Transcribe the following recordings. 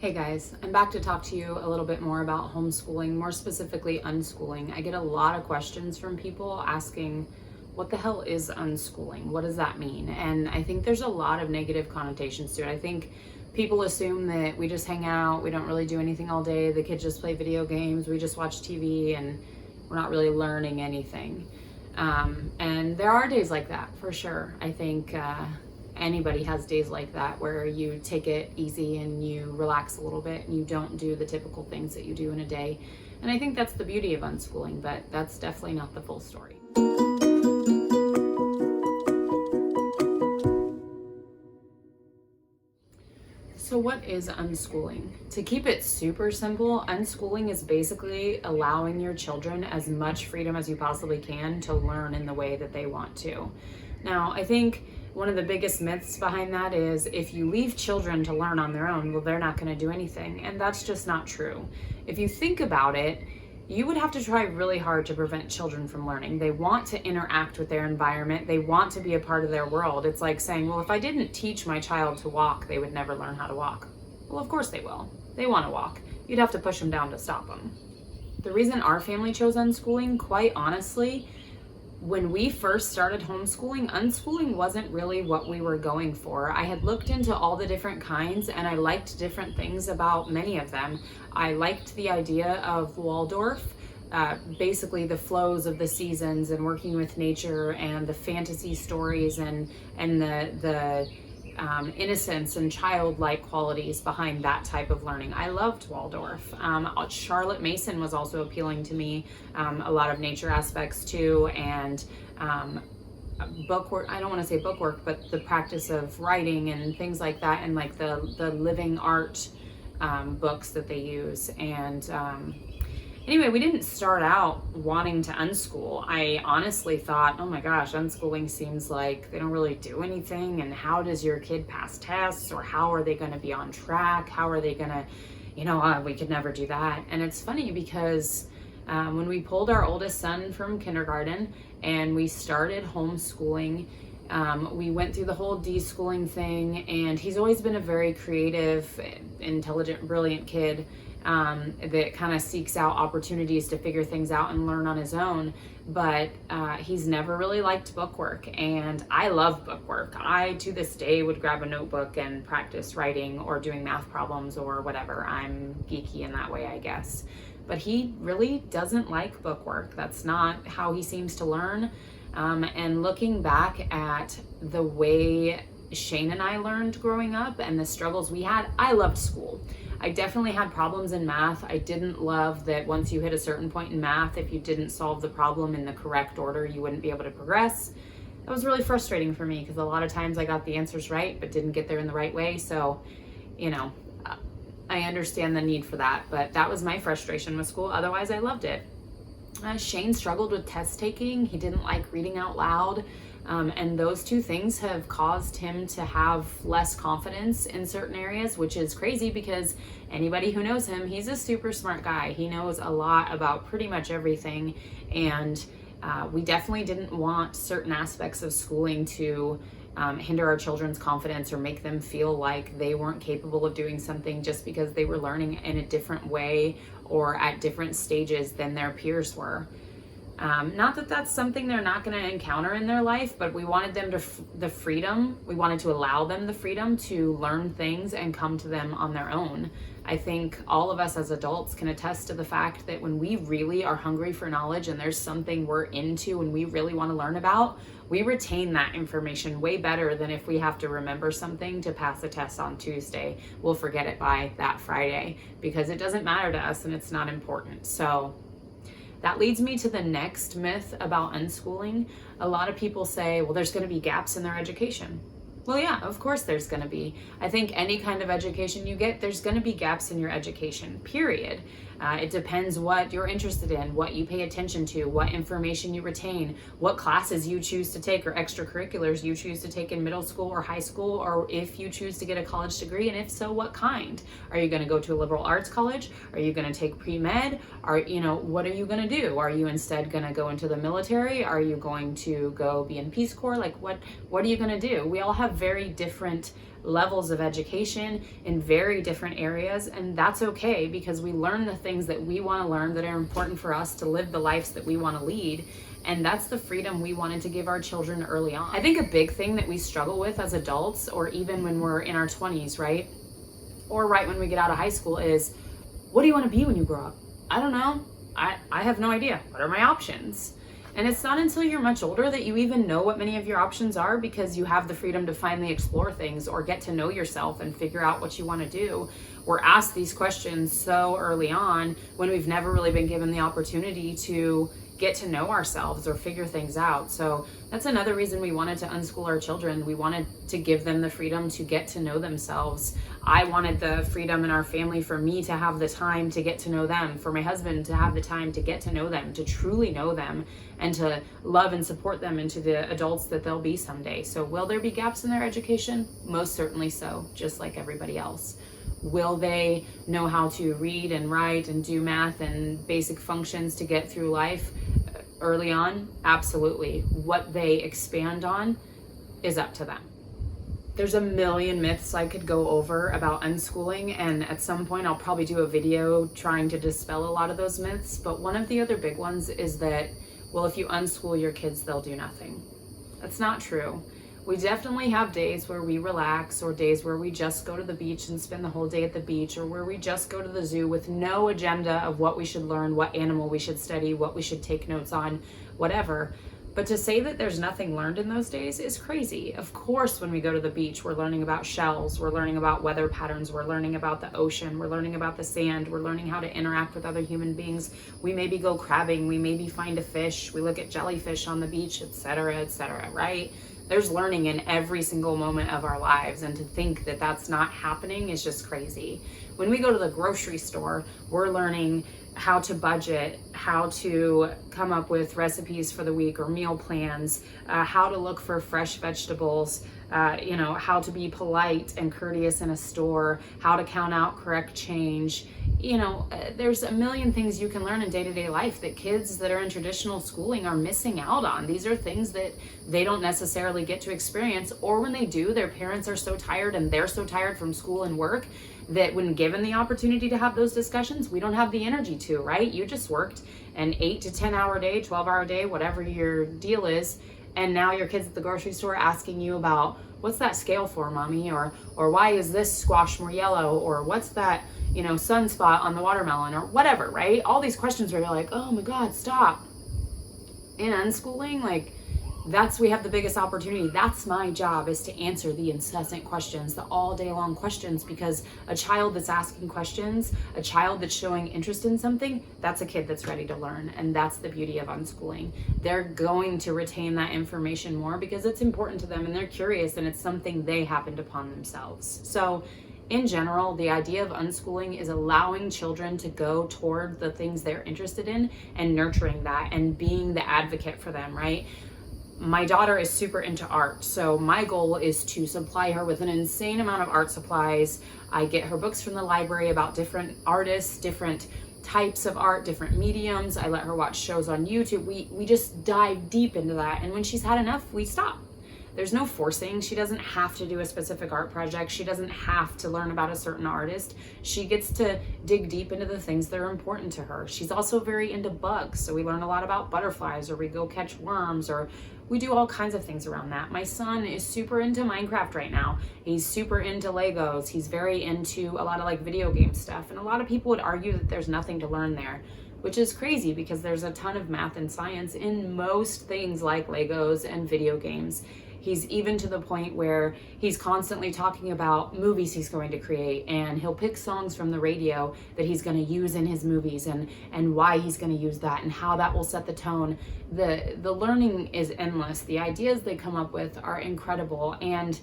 Hey guys, I'm back to talk to you a little bit more about homeschooling, more specifically unschooling. I get a lot of questions from people asking, what the hell is unschooling? What does that mean? And I think there's a lot of negative connotations to it. I think people assume that we just hang out, we don't really do anything all day, the kids just play video games, we just watch TV, and we're not really learning anything. And there are days like that, for sure. I think anybody has days like that where you take it easy and you relax a little bit and you don't do the typical things that you do in a day. And I think that's the beauty of unschooling, but that's definitely not the full story. So what is unschooling? To keep it super simple, unschooling is basically allowing your children as much freedom as you possibly can to learn in the way that they want to. Now, I think one of the biggest myths behind that is if you leave children to learn on their own, well, they're not going to do anything. And that's just not true. If you think about it, you would have to try really hard to prevent children from learning. They want to interact with their environment. They want to be a part of their world. It's like saying, well, if I didn't teach my child to walk, they would never learn how to walk. Well, of course they will. They want to walk. You'd have to push them down to stop them. The reason our family chose unschooling, quite honestly, when we first started homeschooling, unschooling wasn't really what we were going for. I had looked into all the different kinds and I liked different things about many of them. I liked the idea of Waldorf, basically the flows of the seasons and working with nature and the fantasy stories and the innocence and childlike qualities behind that type of learning. I loved Waldorf. Charlotte Mason was also appealing to me, a lot of nature aspects too, and bookwork. I don't want to say bookwork, but the practice of writing and things like that, and like the living art books that they use. And anyway, we didn't start out wanting to unschool. I honestly thought, oh my gosh, unschooling seems like they don't really do anything. And how does your kid pass tests? Or how are they going to be on track? How are they going to, we could never do that. And it's funny because when we pulled our oldest son from kindergarten and we started homeschooling, we went through the whole deschooling thing, and he's always been a very creative, intelligent, brilliant kid. That kind of seeks out opportunities to figure things out and learn on his own, but he's never really liked bookwork, and I love bookwork. I, to this day, would grab a notebook and practice writing or doing math problems or whatever. I'm geeky in that way, I guess. But he really doesn't like bookwork. That's not how he seems to learn. And looking back at the way Shane and I learned growing up and the struggles we had, I loved school. I definitely had problems in math. I didn't love that once you hit a certain point in math, if you didn't solve the problem in the correct order, you wouldn't be able to progress. That was really frustrating for me because a lot of times I got the answers right, but didn't get there in the right way. So, I understand the need for that, but that was my frustration with school. Otherwise, I loved it. Shane struggled with test taking. He didn't like reading out loud. And those two things have caused him to have less confidence in certain areas, which is crazy because anybody who knows him, he's a super smart guy. He knows a lot about pretty much everything. And we definitely didn't want certain aspects of schooling to hinder our children's confidence or make them feel like they weren't capable of doing something just because they were learning in a different way or at different stages than their peers were. Not that that's something they're not going to encounter in their life, but we wanted them the freedom. We wanted to allow them the freedom to learn things and come to them on their own. I think all of us as adults can attest to the fact that when we really are hungry for knowledge and there's something we're into and we really want to learn about, we retain that information way better than if we have to remember something to pass a test on Tuesday. We'll forget it by that Friday because it doesn't matter to us and it's not important. So that leads me to the next myth about unschooling. A lot of people say, well, there's going to be gaps in their education. Well, yeah, of course there's going to be. I think any kind of education you get, there's going to be gaps in your education, period. It depends what you're interested in, what you pay attention to, what information you retain, what classes you choose to take or extracurriculars you choose to take in middle school or high school, or if you choose to get a college degree, and if so, what kind? Are you going to go to a liberal arts college? Are you going to take pre-med? What are you going to do? Are you instead going to go into the military? Are you going to go be in Peace Corps? Like what are you going to do? We all have very different levels of education in very different areas, and that's okay, because we learn the things that we want to learn that are important for us to live the lives that we want to lead. And that's the freedom we wanted to give our children early on. I think a big thing that we struggle with as adults, or even when we're in our 20s, right? Or right when we get out of high school, is, what do you want to be when you grow up? I don't know. I have no idea. What are my options? And it's not until you're much older that you even know what many of your options are, because you have the freedom to finally explore things or get to know yourself and figure out what you want to do. We're asked these questions so early on when we've never really been given the opportunity to get to know ourselves or figure things out. So that's another reason we wanted to unschool our children. We wanted to give them the freedom to get to know themselves. I wanted the freedom in our family for me to have the time to get to know them, for my husband to have the time to get to know them, to truly know them, and to love and support them into the adults that they'll be someday. So will there be gaps in their education? Most certainly so, just like everybody else. Will they know how to read and write and do math and basic functions to get through life early on? Absolutely. What they expand on is up to them. There's a million myths I could go over about unschooling, and at some point I'll probably do a video trying to dispel a lot of those myths. But one of the other big ones is that, well, if you unschool your kids, they'll do nothing. That's not true. We definitely have days where we relax, or days where we just go to the beach and spend the whole day at the beach, or where we just go to the zoo with no agenda of what we should learn, what animal we should study, what we should take notes on, whatever. But to say that there's nothing learned in those days is crazy. Of course, when we go to the beach, we're learning about shells, we're learning about weather patterns, we're learning about the ocean, we're learning about the sand, we're learning how to interact with other human beings. We maybe go crabbing, we maybe find a fish, we look at jellyfish on the beach, etc., right? There's learning in every single moment of our lives, and to think that that's not happening is just crazy. When we go to the grocery store, we're learning how to budget, how to come up with recipes for the week or meal plans, how to look for fresh vegetables, how to be polite and courteous in a store, how to count out correct change. There's a million things you can learn in day-to-day life that kids that are in traditional schooling are missing out on. These are things that they don't necessarily get to experience, or when they do, their parents are so tired and they're so tired from school and work that when given the opportunity to have those discussions, we don't have the energy to, right? You just worked an 8 to 10 hour day, 12 hour day, whatever your deal is, and now your kids at the grocery store asking you about, what's that scale for, mommy? Or why is this squash more yellow? Or what's that, sunspot on the watermelon, or whatever, right? All these questions where you're like, oh my God, stop. In unschooling, we have the biggest opportunity. That's my job, is to answer the incessant questions, the all day long questions, because a child that's asking questions, a child that's showing interest in something, that's a kid that's ready to learn. And that's the beauty of unschooling. They're going to retain that information more because it's important to them and they're curious and it's something they happened upon themselves. So in general, the idea of unschooling is allowing children to go toward the things they're interested in and nurturing that and being the advocate for them, right? My daughter is super into art, so my goal is to supply her with an insane amount of art supplies. I get her books from the library about different artists, different types of art, different mediums. I let her watch shows on YouTube. We just dive deep into that, and when she's had enough, we stop. There's no forcing. She doesn't have to do a specific art project. She doesn't have to learn about a certain artist. She gets to dig deep into the things that are important to her. She's also very into bugs, so we learn a lot about butterflies, or we go catch worms, or we do all kinds of things around that. My son is super into Minecraft right now. He's super into Legos. He's very into a lot of video game stuff. And a lot of people would argue that there's nothing to learn there, which is crazy because there's a ton of math and science in most things like Legos and video games. He's even to the point where he's constantly talking about movies he's going to create, and he'll pick songs from the radio that he's going to use in his movies and why he's going to use that and how that will set the tone. The learning is endless. The ideas they come up with are incredible. And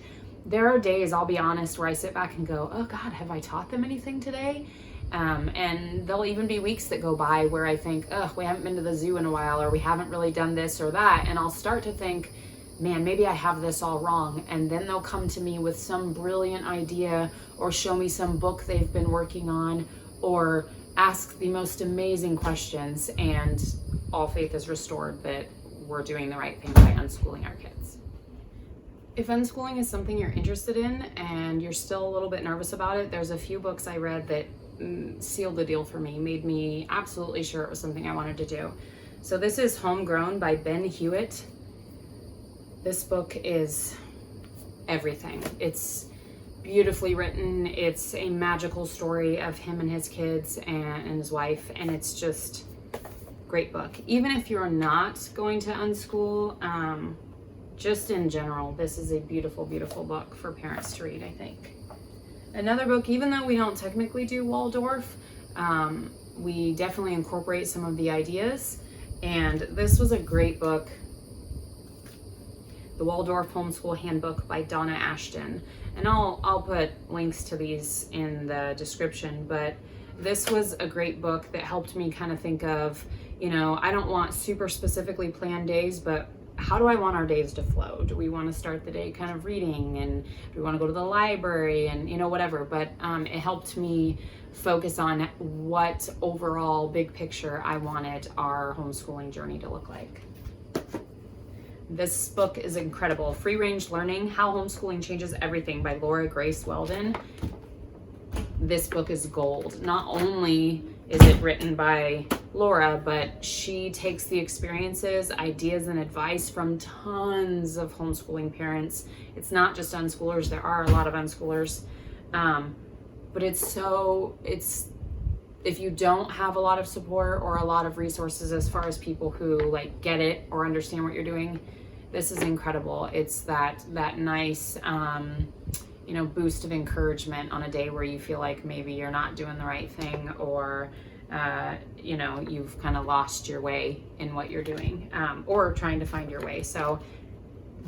there are days, I'll be honest, where I sit back and go, oh God, have I taught them anything today? And there'll even be weeks that go by where I think, we haven't been to the zoo in a while, or we haven't really done this or that. And I'll start to think, man, maybe I have this all wrong. And then they'll come to me with some brilliant idea, or show me some book they've been working on, or ask the most amazing questions, and all faith is restored that we're doing the right thing by unschooling our kids. if unschooling is something you're interested in and you're still a little bit nervous about it, there's a few books I read that sealed the deal for me, made me absolutely sure it was something I wanted to do. So this is Homegrown by Ben Hewitt. This book is everything. It's beautifully written. It's a magical story of him and his kids and his wife, and it's just great book. Even if you're not going to unschool, just in general, this is a beautiful, beautiful book for parents to read, I think. Another book, even though we don't technically do Waldorf, we definitely incorporate some of the ideas. And this was a great book, the Waldorf Homeschool Handbook by Donna Ashton. And I'll put links to these in the description, but this was a great book that helped me kind of think of, you know, I don't want super specifically planned days, but how do I want our days to flow? Do we want to start the day kind of reading, and do we want to go to the library, and, you know, whatever. But it helped me focus on what overall big picture I wanted our homeschooling journey to look like. This book is incredible. Free Range Learning, How Homeschooling Changes Everything by Laura Grace Weldon. This book is gold. Not only is it written by Laura, but she takes the experiences, ideas, and advice from tons of homeschooling parents. It's not just unschoolers. There are a lot of unschoolers. But it's if you don't have a lot of support or a lot of resources as far as people who like get it or understand what you're doing, this is incredible. It's that nice, you know, boost of encouragement on a day where you feel like maybe you're not doing the right thing, or you know, you've kind of lost your way in what you're doing, or trying to find your way. So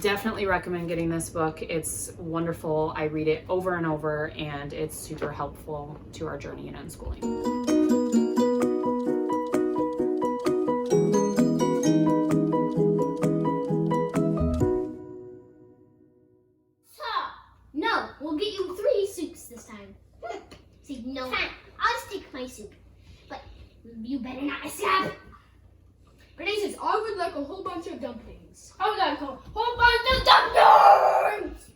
definitely recommend getting this book. It's wonderful. I read it over and over, and it's super helpful to our journey in unschooling. No, we'll get you 3 soups this time. See, no, I'll just take my soup. But you better not mess it up. Renee says, I would like a whole bunch of dumplings. I would like a whole bunch of dumplings!